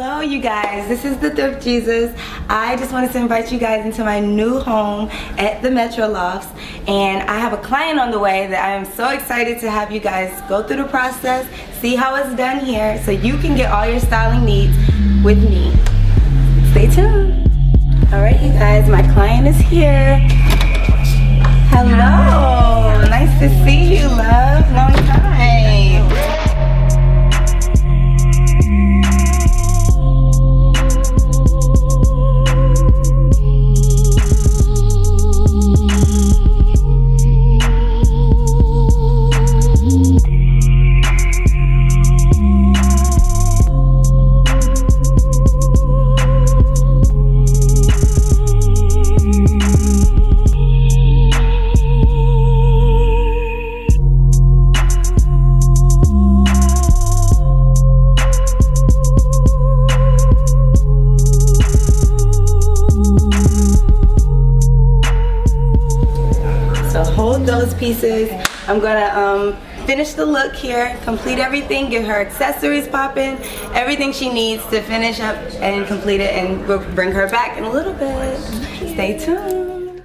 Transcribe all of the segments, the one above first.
Hello you guys, this is the Thrift Jesus. I just wanted to invite you guys into my new home at the Metro Lofts, and I have a client on the way that I am so excited to have you guys go through the process, see how it's done here, so you can get all your styling needs with me. Stay tuned. Alright you guys, my client is here. Hello, nice to see you, love. Long time. Hold those pieces. I'm gonna finish the look here, complete everything, get her accessories popping, everything she needs to finish up and complete it, and we'll bring her back in a little bit. Stay tuned.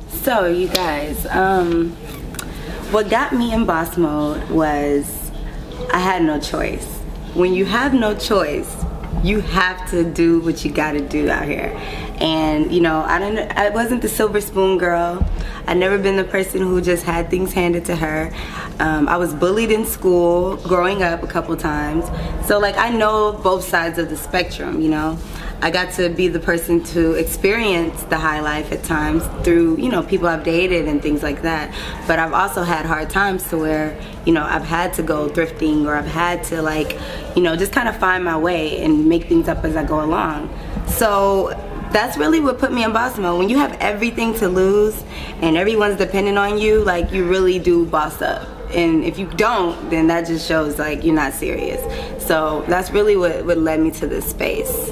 So you guys, what got me in boss mode was I had no choice. When you have no choice, you have to do what you gotta do out here. And you know, I wasn't the silver spoon girl. I'd never been the person who just had things handed to her. I was bullied in school growing up a couple times. So like, I know both sides of the spectrum, you know. I got to be the person to experience the high life at times through, you know, people I've dated and things like that. But I've also had hard times to where, you know, I've had to go thrifting, or I've had to, like, you know, just kind of find my way and make things up as I go along. So that's really what put me in boss mode. When you have everything to lose and everyone's depending on you, like, you really do boss up. And if you don't, then that just shows like you're not serious. So that's really what led me to this space.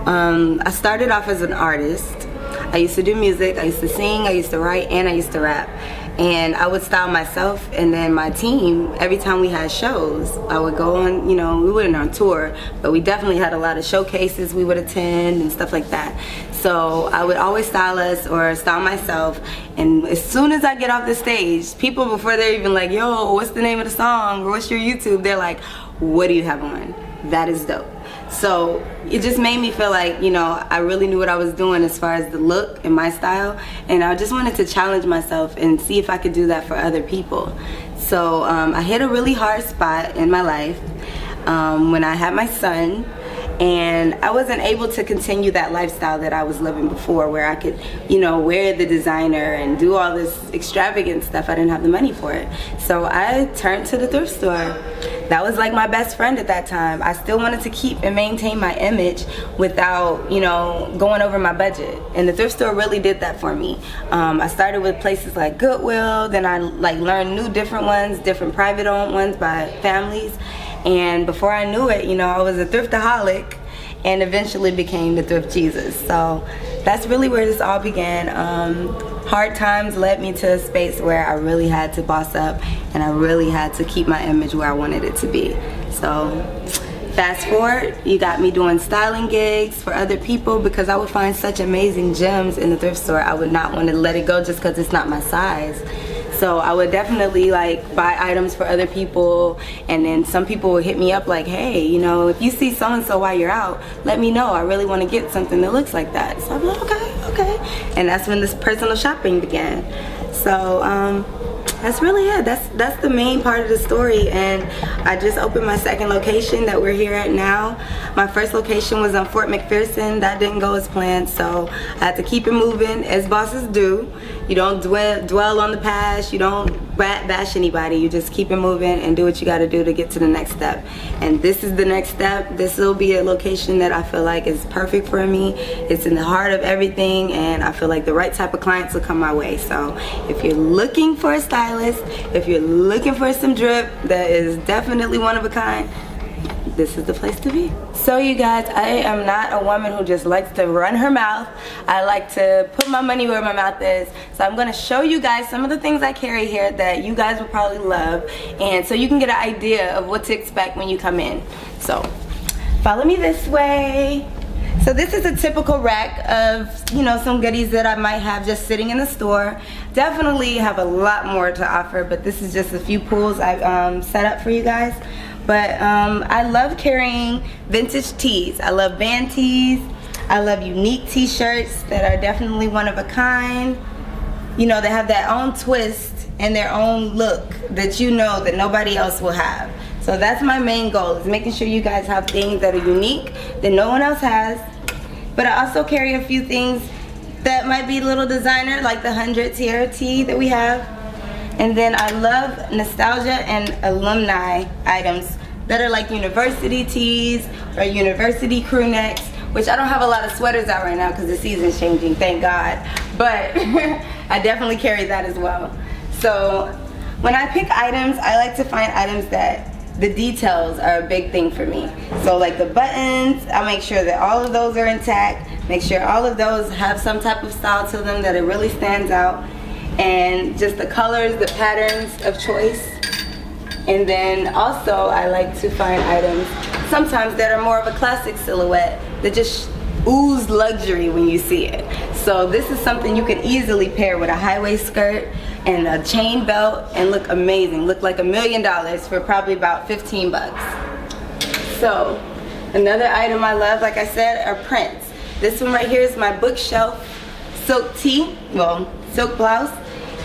I started off as an artist. I used to do music, I used to sing, I used to write, and I used to rap. And I would style myself and then my team. Every time we had shows, I would go on, you know, we weren't on tour, but we definitely had a lot of showcases we would attend and stuff like that. So I would always style us or style myself, and as soon as I get off the stage, people, before they're even like, yo, what's the name of the song, or what's your YouTube, they're like, what do you have on? That is dope. So it just made me feel like, you know, I really knew what I was doing as far as the look and my style, and I just wanted to challenge myself and see if I could do that for other people. So I hit a really hard spot in my life when I had my son, and I wasn't able to continue that lifestyle that I was living before, where I could, you know, wear the designer and do all this extravagant stuff. I didn't have the money for it. So I turned to the thrift store. That was like my best friend at that time. I still wanted to keep and maintain my image without, you know, going over my budget. And the thrift store really did that for me. I started with places like Goodwill, then I like learned new different ones, different private owned ones by families. And before I knew it, you know, I was a thriftaholic and eventually became the Thrift Jesus. So that's really where this all began. Hard times led me to a space where I really had to boss up, and I really had to keep my image where I wanted it to be. So fast forward, you got me doing styling gigs for other people, because I would find such amazing gems in the thrift store. I would not want to let it go just because it's not my size. So I would definitely like buy items for other people, and then some people would hit me up like, hey, you know, if you see so-and-so while you're out, let me know. I really want to get something that looks like that. So I'm like, okay. And that's when this personal shopping began. So that's really it. That's the main part of the story. And I just opened my second location that we're here at now. My first location was on Fort McPherson. That didn't go as planned, so I had to keep it moving, as bosses do. You don't dwell on the past. You don't bash anybody. You just keep it moving and do what you got to do to get to the next step. And this is the next step. This will be a location that I feel like is perfect for me. It's in the heart of everything, and I feel like the right type of clients will come my way. So if you're looking for a stylist, if you're looking for some drip that is definitely one of a kind, this is the place to be. So you guys, I am not a woman who just likes to run her mouth. I like to put my money where my mouth is. So I'm gonna show you guys some of the things I carry here that you guys will probably love, and so you can get an idea of what to expect when you come in. So follow me this way. So this is a typical rack of, you know, some goodies that I might have just sitting in the store. Definitely have a lot more to offer, but this is just a few pulls I've set up for you guys. But I love carrying vintage tees. I love band tees. I love unique t-shirts that are definitely one of a kind. You know, they have their own twist and their own look that you know that nobody else will have. So that's my main goal, is making sure you guys have things that are unique that no one else has. But I also carry a few things that might be a little designer, like the 100 tier tee that we have. And then I love nostalgia and alumni items that are like university tees or university crew necks, which I don't have a lot of sweaters out right now because the season's changing, thank God. But I definitely carry that as well. So when I pick items, I like to find items that the details are a big thing for me. So like the buttons, I'll make sure that all of those are intact, make sure all of those have some type of style to them, that it really stands out, and just the colors, the patterns of choice. And then also I like to find items sometimes that are more of a classic silhouette that just ooze luxury when you see it. So this is something you could easily pair with a high-waist skirt and a chain belt and look amazing, look like $1 million for probably about 15 bucks. So another item I love, like I said, are prints. This one right here is my bookshelf silk tee, well, silk blouse,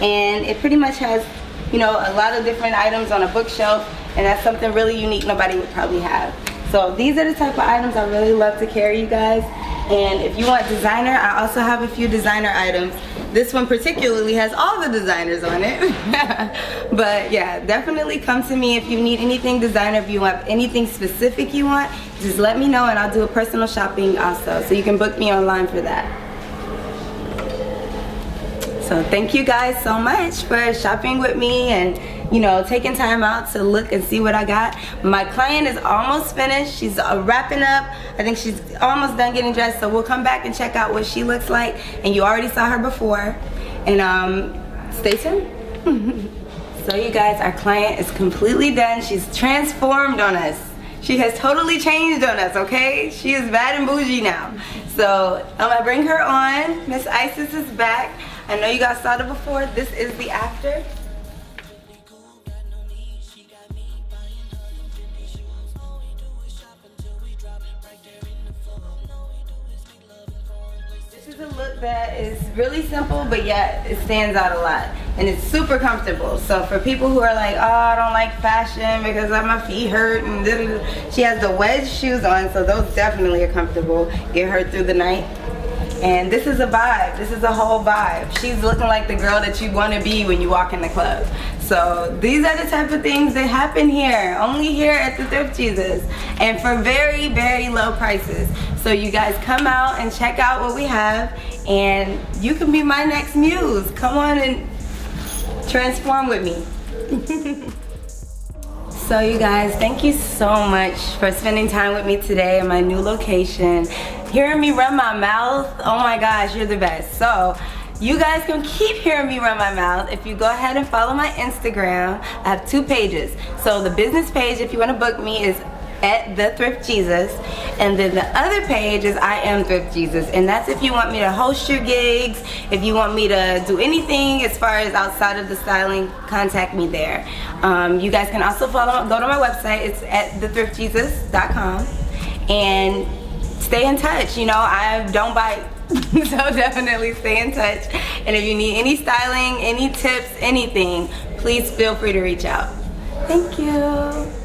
and it pretty much has, you know, a lot of different items on a bookshelf, and that's something really unique nobody would probably have. So these are the type of items I really love to carry, you guys. And if you want designer, I also have a few designer items. This one particularly has all the designers on it. But yeah, definitely come to me if you need anything designer. If you have anything specific you want, just let me know and I'll do a personal shopping also. So you can book me online for that. So thank you guys so much for shopping with me and, you know, taking time out to look and see what I got. My client is almost finished. She's wrapping up. I think she's almost done getting dressed, so we'll come back and check out what she looks like. And you already saw her before. And stay tuned. So you guys, our client is completely done. She's transformed on us. She has totally changed on us, okay? She is bad and bougie now. So I'm gonna bring her on. Miss Isis is back. I know you guys saw it before. This is the after. This is a look that is really simple, but yet it stands out a lot. And it's super comfortable. So for people who are like, oh, I don't like fashion because my feet hurt, and she has the wedge shoes on, so those definitely are comfortable. Get her through the night. And this is a vibe. This is a whole vibe. She's looking like the girl that you want to be when you walk in the club. So these are the type of things that happen here, only here at the Thrift Jesus, and for very, very low prices. So you guys come out and check out what we have, and you can be my next muse. Come on and transform with me. So you guys, thank you so much for spending time with me today in my new location. Hearing me run my mouth, oh my gosh, you're the best. So you guys can keep hearing me run my mouth if you go ahead and follow my Instagram. I have 2 pages. So the business page, if you want to book me, is at the Thrift Jesus, and then the other page is I am Thrift Jesus, and that's if you want me to host your gigs, if you want me to do anything as far as outside of the styling, contact me there. You guys can also go to my website. It's at thethriftjesus.com, and stay in touch. You know, I don't bite. So definitely stay in touch, and if you need any styling, any tips, anything, please feel free to reach out. Thank you.